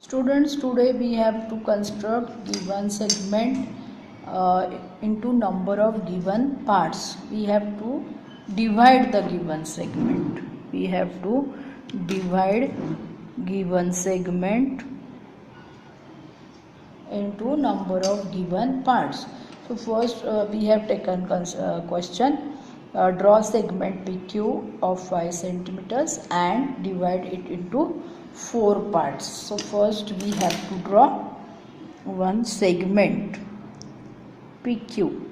Students, today we have to construct given segment into number of given parts. We have to divide the given segment. We have to divide given segment into number of given parts. So first we have taken question. Draw segment PQ of 5 centimeters and divide it into 4 parts. So first we have to draw one segment PQ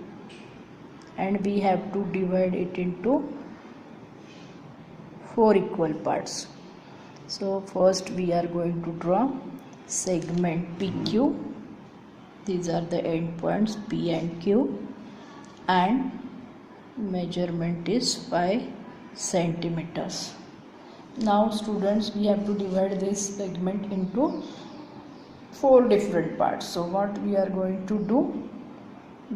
and we have to divide it into 4 equal parts. So first we are going to draw segment PQ. These are the end points P and Q, and measurement is 5 centimeters. Now students, we have to divide this segment into 4 different parts. So what we are going to do,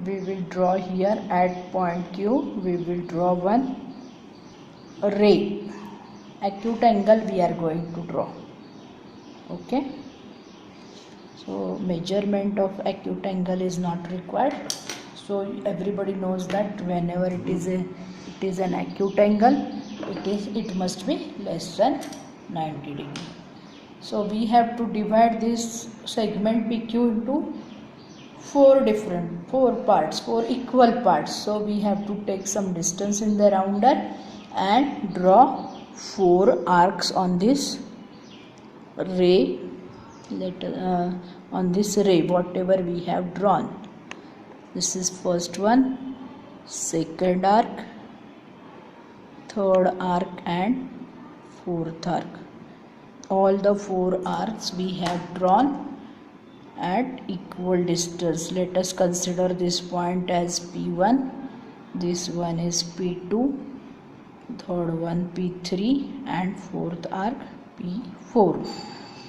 we will draw here at point Q, we will draw one ray, acute angle we are going to draw. Okay, so measurement of acute angle is not required. So everybody knows that whenever it is an acute angle, it must be less than 90 degree. So we have to divide this segment PQ into 4 parts, 4 equal parts. So we have to take some distance in the rounder and draw 4 arcs on this ray. On this ray, whatever we have drawn. This is first one, second arc, third arc and fourth arc. All the 4 arcs we have drawn at equal distance. Let us consider this point as P1, this one is P2, third one P3 and fourth arc P4.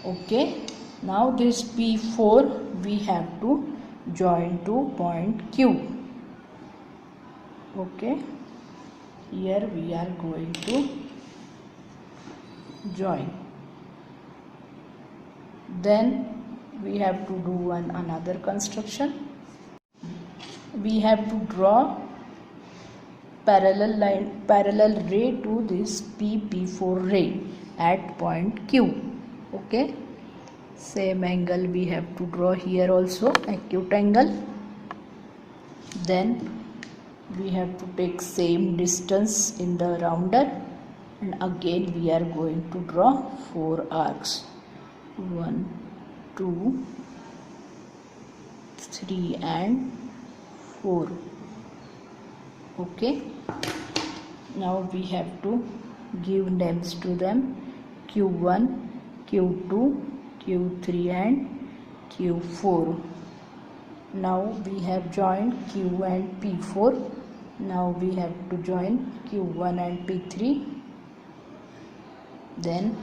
Okay, now this P4 we have to join to point Q. Okay, here we are going to join. Then we have to do another construction. We have to draw parallel ray to this P4 ray at point Q. Okay, same angle we have to draw here also, acute angle. Then we have to take same distance in the rounder and again we are going to draw 4 arcs, 1, 2, 3 and 4. Okay, now we have to give names to them, Q1, Q2, Q3 and Q4. Now we have joined Q and P4. Now we have to join Q1 and P3, then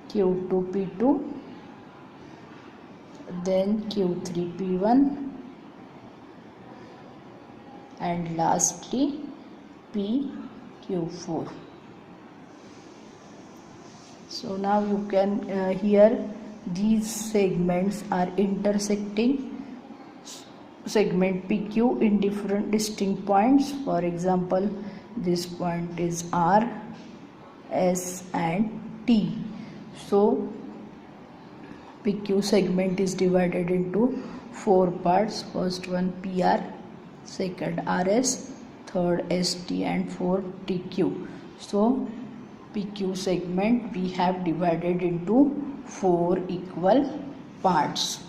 Q2 P2, then Q3 P1 and lastly PQ4. So now you can hear these segments are intersecting segment PQ in different distinct points. For example, this point is R, S and T. So PQ segment is divided into 4 parts. First one PR, second RS, third ST and fourth TQ. So PQ segment we have divided into 4 equal parts.